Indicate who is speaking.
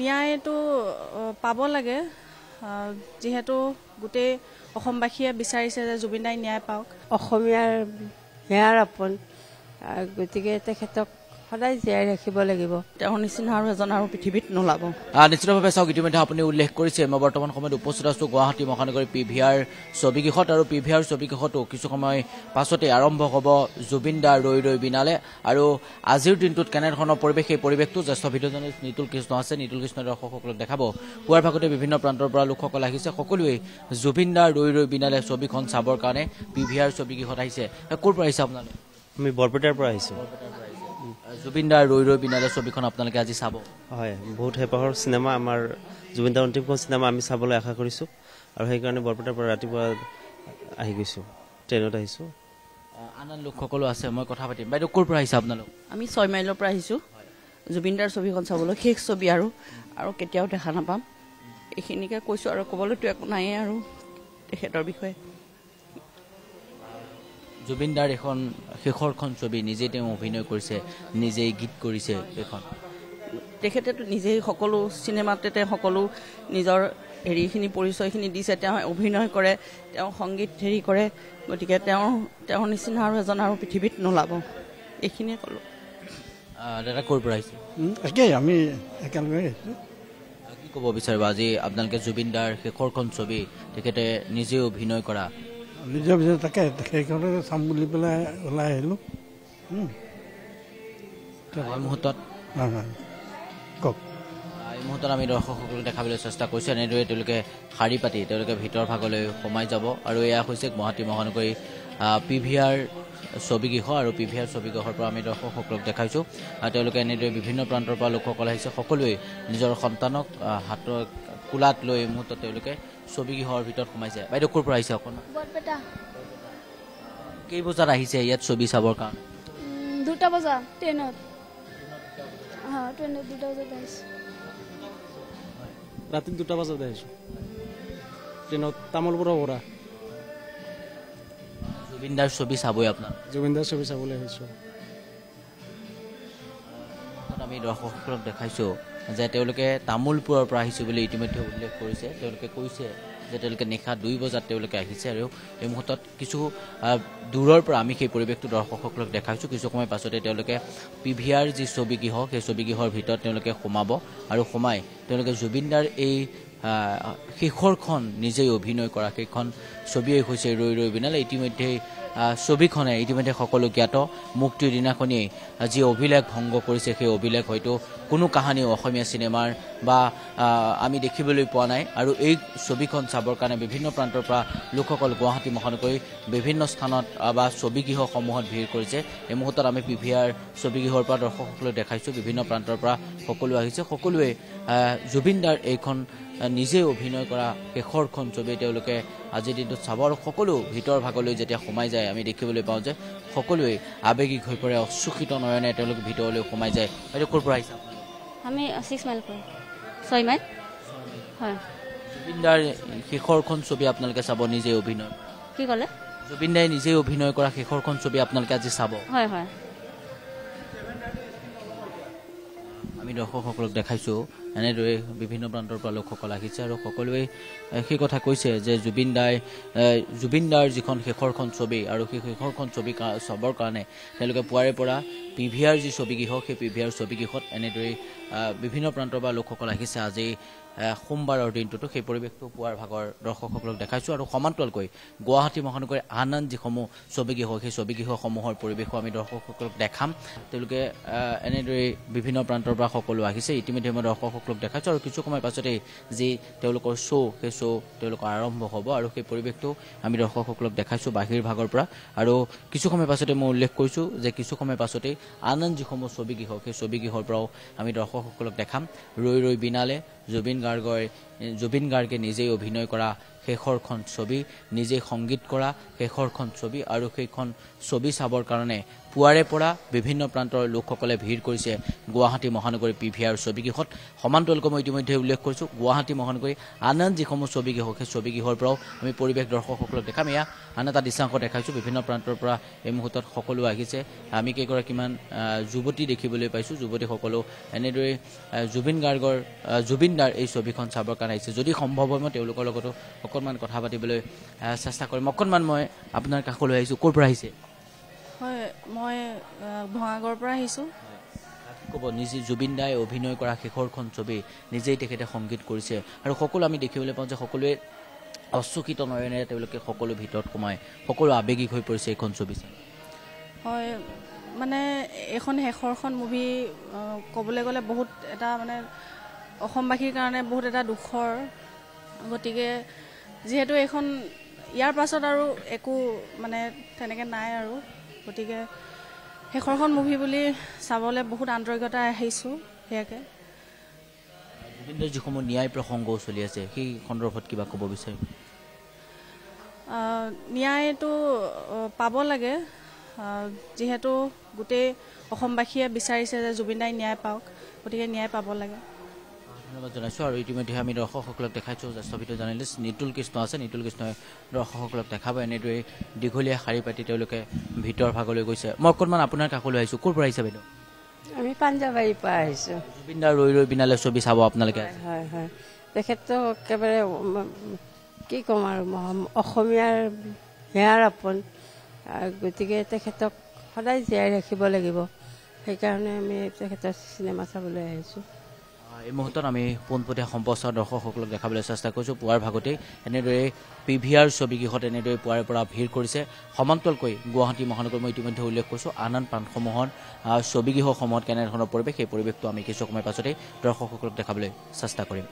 Speaker 1: ন্যায়টো পাব লাগে যেহেতু গোটেই অসমবাসীয়ে বিচাৰিছে যে জুবিন দাই ন্যায় পাওক
Speaker 2: অসমীয়াৰ ন্যায়ৰ আপোন গতিকে তেখেতক সদায় জীয়াই ৰাখিব লাগিব
Speaker 3: তেওঁৰ নিচিনা আৰু এজন আৰু পৃথিৱীত নোলাব
Speaker 4: নিশ্চিতভাৱে চাওক ইতিমধ্যে আপুনি উল্লেখ কৰিছে মই বৰ্তমান সময়ত উপস্থিত আছো গুৱাহাটী মহানগৰী PVR ছবিগৃহত আৰু PVR ছবিগৃহতো কিছু সময় পাছতে আৰম্ভ হ'ব জুবিন দা ৰৈ ৰৈ বিনালে আৰু আজিৰ দিনটোত কেনেধৰণৰ পৰিৱেশ সেই পৰিৱেশটো জ্যেষ্ঠ ভিডিঅ' জাৰ্নেলিষ্ট নিতুল কৃষ্ণ আছে নিতুল কৃষ্ণই দৰ্শকসকলক দেখাব পুৱাৰ ভাগতে বিভিন্ন প্ৰান্তৰ পৰা লোকসকল আহিছে সকলোৱে জুবিন দা ৰৈ ৰৈ বিনালে ছবিখন চাবৰ কাৰণে PVR ছবিগৃহত আহিছে ক'ৰ পৰা আহিছে আপোনালোক
Speaker 5: আমি বৰপেটাৰ পৰা আহিছো
Speaker 4: জুবিন দা ৰৈ ৰৈ বিনালে ছবিখন আপোনালোকে আজি চাব
Speaker 5: হয় বহুত হেঁপাহৰ চিনেমা আমাৰ জুবিন দাৰ অন্তিমখন চিনেমা আমি চাবলৈ আশা কৰিছোঁ আৰু সেইকাৰণে বৰপেটাৰ পৰা ৰাতিপুৱা আহি গৈছোঁ ট্ৰেইনত আহিছোঁ
Speaker 4: আন আন লোকসকলো আছে মই কথা পাতিম বাইদেউ ক'ৰ পৰা আহিছে আপোনালোক
Speaker 3: আমি 6 মাইলৰ পৰা আহিছোঁ জুবিন দাৰ ছবিখন চাবলৈ শেষ ছবি আৰু কেতিয়াও দেখা নাপাম এইখিনিকে কৈছোঁ আৰু ক'বলৈতো একো নাইয়ে আৰু তেখেতৰ বিষয়ে
Speaker 4: জুবিন দাৰ এখন শেষৰখন ছবি নিজেই তেওঁ অভিনয় কৰিছে নিজেই গীত কৰিছে এইখন
Speaker 3: তেখেতেতো নিজেই সকলো চিনেমাতে তেওঁ সকলো নিজৰ হেৰিখিনি পৰিচয়খিনি দিছে তেওঁ অভিনয় কৰে তেওঁ সংগীত হেৰি কৰে গতিকে তেওঁৰ নিচিনা আৰু এজন আৰু পৃথিৱীত নোলাব এইখিনিয়ে ক'লোঁ
Speaker 4: দাদা ক'ৰ পৰা আহিছে
Speaker 6: একেই আমি একেলগে আহিছোঁ
Speaker 4: কি ক'ব বিচাৰিব আজি আপোনালোকে জুবিন দাৰ শেষৰখন ছবি তেখেতে নিজেই অভিনয় কৰা
Speaker 6: নিজৰ পিছত তাকে সেইখনকে চাম বুলি পেলাই ওলাই আহিলোঁ
Speaker 4: এই মুহূৰ্তত
Speaker 6: কওক
Speaker 4: এই মুহূৰ্তত আমি দৰ্শকসকলক দেখাবলৈ চেষ্টা কৰিছোঁ এনেদৰে তেওঁলোকে শাৰী পাতি তেওঁলোকে ভিতৰ ভাগলৈ সোমাই যাব আৰু এয়া হৈছে গুৱাহাটী মহানগৰী PVR ছবিগৃহ আৰু PVR ছবিগৃহৰ পৰা আমি দৰ্শকসকলক দেখাইছোঁ তেওঁলোকে এনেদৰে বিভিন্ন প্ৰান্তৰ পৰা লোকসকল আহিছে সকলোৱে নিজৰ সন্তানক হাতৰ কোলাত লৈ এই মুহূৰ্তত তেওঁলোকে ছবিগৃহৰ ভিতৰত সোমাইছে বাইদেউ ক'ৰ পৰা আহিছে অকণমান
Speaker 7: বৰপেটা
Speaker 4: কেই বজাত আহিছে ইয়াত ছবি চাবৰ কাৰণে
Speaker 7: 2টা বজা ট্ৰেইনত ট্ৰেইনত 2টা বজাত আহিছোঁ
Speaker 8: ৰাতি 2টা বজাত আহিছোঁ ট্ৰেইনত তামোলপুৰৰ পৰা
Speaker 4: জুবিন দাৰ ছবি চাবই আপোনাৰ
Speaker 8: জুবিন দাৰ ছবি চাবলৈ আহিছোঁ
Speaker 4: আমি দৰ্শকসকলক দেখাইছোঁ যে তেওঁলোকে তামোলপুৰৰ পৰা আহিছোঁ বুলি ইতিমধ্যে উল্লেখ কৰিছে তেওঁলোকে কৈছে যে তেওঁলোকে নিশা 2 বজাত তেওঁলোকে আহিছে আৰু এই মুহূৰ্তত কিছু দূৰৰ পৰা আমি সেই পৰিৱেশটো দৰ্শকসকলক দেখাইছোঁ কিছু সময় পাছতে তেওঁলোকে PVR যি ছবিগৃহ সেই ছবিগৃহৰ ভিতৰত তেওঁলোকে সোমাব আৰু সোমাই তেওঁলোকে জুবিন দাৰ এই শেষৰখন নিজেই অভিনয় কৰা সেইখন ছবিয়েই হৈছে ৰৈ ৰৈ বিনালে ইতিমধ্যে ছবিখনে ইতিমধ্যে সকলো জ্ঞাত মুক্তিৰ দিনাখনেই যি অভিলেখ ভংগ কৰিছে সেই অভিলেখ হয়তো কোনো কাহিনী অসমীয়া চিনেমাৰ বা আমি দেখিবলৈ পোৱা নাই আৰু এই ছবিখন চাবৰ কাৰণে বিভিন্ন প্ৰান্তৰ পৰা লোকসকল গুৱাহাটী মহানগৰী বিভিন্ন স্থানত বা ছবিগৃহসমূহত ভিৰ কৰিছে এই মুহূৰ্তত আমি PVR ছবিগৃহৰ পৰা দৰ্শকসকলক দেখাইছোঁ বিভিন্ন প্ৰান্তৰ পৰা সকলো আহিছে সকলোৱে জুবিন দাৰ এইখন নিজে অভিনয় কৰা শেষৰখন ছবি তেওঁলোকে আজিৰ দিনটোত চাব আৰু সকলো ভিতৰ ভাগলৈ যেতিয়া সোমাই যায় আমি দেখিবলৈ পাওঁ যে সকলোৱে আৱেগিক হৈ পৰে অশ্ৰুষিত নয়নে তেওঁলোকে ভিতৰলৈ সোমাই যায় আৰু ক'ৰ পৰা আহিছে
Speaker 7: আমি 6 মাইল পৰা 6 মাইল হয়
Speaker 4: জুবিন দাৰ শেষৰখন ছবি আপোনালোকে চাব নিজে অভিনয়
Speaker 7: কি ক'লে
Speaker 4: জুবিন দাই নিজে অভিনয় কৰা শেষৰখন ছবি আপোনালোকে আজি চাব
Speaker 7: হয় হয়
Speaker 4: আমি দৰ্শকসকলক দেখাইছোঁ এনেদৰে বিভিন্ন প্ৰান্তৰ পৰা লোকসকল আহিছে আৰু সকলোৱে সেই কথা কৈছে যে জুবিন দাৰ যিখন শেষৰখন ছবি আৰু সেই শেষৰখন ছবি চাবৰ কাৰণে তেওঁলোকে পুৱাৰে পৰা PVR যি ছবিগৃহ সেই PVR ছবিগৃহত এনেদৰে বিভিন্ন প্ৰান্তৰ পৰা লোকসকল আহিছে আজি সোমবাৰৰ দিনটোতো সেই পৰিৱেশটো পুৱাৰ ভাগৰ দৰ্শকসকলক দেখাইছোঁ আৰু সমান্তৰালকৈ গুৱাহাটী মহানগৰীৰ আন আন যিসমূহ ছবিগৃহ সেই ছবিগৃহসমূহৰ পৰিৱেশো আমি দৰ্শকসকলক দেখাম তেওঁলোকে এনেদৰে বিভিন্ন প্ৰান্তৰ পৰা সকলো আহিছে ইতিমধ্যে মই দৰ্শকসকলক দেখাইছোঁ আৰু কিছু সময় পাছতেই যি তেওঁলোকৰ সেই শ্ব' তেওঁলোকৰ আৰম্ভ হ'ব আৰু সেই পৰিৱেশটো আমি দৰ্শকসকলক দেখাইছোঁ বাহিৰ ভাগৰ পৰা আৰু কিছু সময় পাছতে মই উল্লেখ কৰিছোঁ যে কিছু সময় পাছতেই আন আন যিসমূহ ছবিগৃহ সেই ছবিগৃহৰ পৰাও আমি দৰ্শকসকলক দেখাম ৰৈ ৰৈ বিনালে জুবিন গাৰ্গে নিজেই অভিনয় কৰা শেষৰখন ছবি, নিজেই সংগীত কৰা শেষৰখন ছবি, আৰু সেইখন ছবি চাবৰ কাৰণে পুৱাৰে পৰা বিভিন্ন প্ৰান্তৰ লোকসকলে ভিৰ কৰিছে গুৱাহাটী মহানগৰী PVR ছবিগৃহত। সমান্তৰালকৈ মই ইতিমধ্যে উল্লেখ কৰিছোঁ, গুৱাহাটী মহানগৰী আন আন যিসমূহ ছবিগৃহ, সেই ছবিগৃহৰ পৰাও আমি পৰিৱেশ দৰ্শকসকলক দেখাম। এয়া আন এটা দৃশ্যাংশ দেখাইছোঁ, বিভিন্ন প্ৰান্তৰ পৰা এই মুহূৰ্তত সকলো আহিছে। আমি কেইগৰাকীমান যুৱতী দেখিবলৈ পাইছোঁ, যুৱতীসকলো এনেদৰে জুবিন দাৰ এই ছবিখন চাবৰ কাৰণে আহিছে। যদি সম্ভৱ হয় মই তেওঁলোকৰ লগতো অকণমান কথা পাতিবলৈ চেষ্টা কৰিম। অকণমান মই আপোনাৰ কাষলৈ আহিছোঁ। ক'ৰ পৰা আহিছে?
Speaker 1: হয়, মই ভঙাগড়ৰ পৰা আহিছোঁ।
Speaker 4: ক'ব, নিজে জুবিন দাই অভিনয় কৰা শেষৰখন ছবি, নিজেই তেখেতে সংগীত কৰিছে, আৰু সকলো আমি দেখিবলৈ পাওঁ যে সকলোৱে অচকিত নয়নেৰে তেওঁলোকে সকলো ভিতৰত সোমাই সকলো আৱেগিক হৈ পৰিছে এইখন ছবি চাই।
Speaker 1: হয়, মানে এইখন শেষৰখন মুভি ক'বলৈ গ'লে বহুত এটা মানে অসমবাসীৰ কাৰণে বহুত এটা দুখৰ। গতিকে যিহেতু এইখন ইয়াৰ পাছত আৰু একো মানে তেনেকৈ নাই আৰু, গতিকে শেষৰখন মুভি বুলি চাবলৈ বহুত আন্তৰিকতা আহিছোঁ। সেয়াকে
Speaker 4: জুবিন দাৰ যিসমূহ ন্যায় প্ৰসংগও চলি আছে, সেই সন্দৰ্ভত কিবা ক'ব বিচাৰিম?
Speaker 1: ন্যায়টো পাব লাগে, যিহেতু গোটেই অসমবাসীয়ে বিচাৰিছে যে জুবিন দাই ন্যায় পাওক, গতিকে ন্যায় পাব লাগে।
Speaker 4: ধন্যবাদ জনাইছোঁ। আৰু ইতিমধ্যে আমি দৰ্শকসকলক দেখাইছোঁ, জ্যেষ্ঠ ভিডিঅ' জাৰ্নেলিষ্ট নিতুল কৃষ্ণ আছে। নিতুল কৃষ্ণই দৰ্শকসকলক দেখাব। এনেদৰে দীঘলীয়া শাৰী পাতি তেওঁলোকে ভিতৰ ভাগলৈ গৈছে। মই অকণমান আপোনাৰ কাষলৈ আহিছোঁ। ক'ৰ পৰা আহিছে বাইদেউ?
Speaker 2: আমি পাঞ্জাবাৰীৰ পৰা আহিছোঁ।
Speaker 4: জুবিন দাৰ ৰৈ ৰৈ বিনালে ছবি চাব আপোনালোকে?
Speaker 2: হয় হয়, তেখেতটো একেবাৰে কি ক'ম আৰু, অসমীয়াৰ হিয়াৰ আপোন, গতিকে তেখেতক সদায় জীয়াই ৰাখিব লাগিব। সেইকাৰণে আমি তেখেতৰ চিনেমা চাবলৈ আহিছোঁ।
Speaker 4: এই মুহূৰ্তত আমি পোনপটীয়া সম্প্ৰচাৰ দৰ্শকসকলক দেখাবলৈ চেষ্টা কৰিছোঁ। পুৱাৰ ভাগতেই এনেদৰে PVR ছবিগৃহত এনেদৰে পুৱাৰে পৰা ভিৰ কৰিছে। সমান্তৰালকৈ গুৱাহাটী মহানগৰ মই ইতিমধ্যে উল্লেখ কৰিছোঁ, আন আন প্ৰান্তসমূহত ছবিগৃহসমূহত কেনেধৰণৰ পৰিৱেশ, সেই পৰিৱেশটো আমি কিছু সময় পাছতেই দৰ্শকসকলক দেখাবলৈ চেষ্টা কৰিম।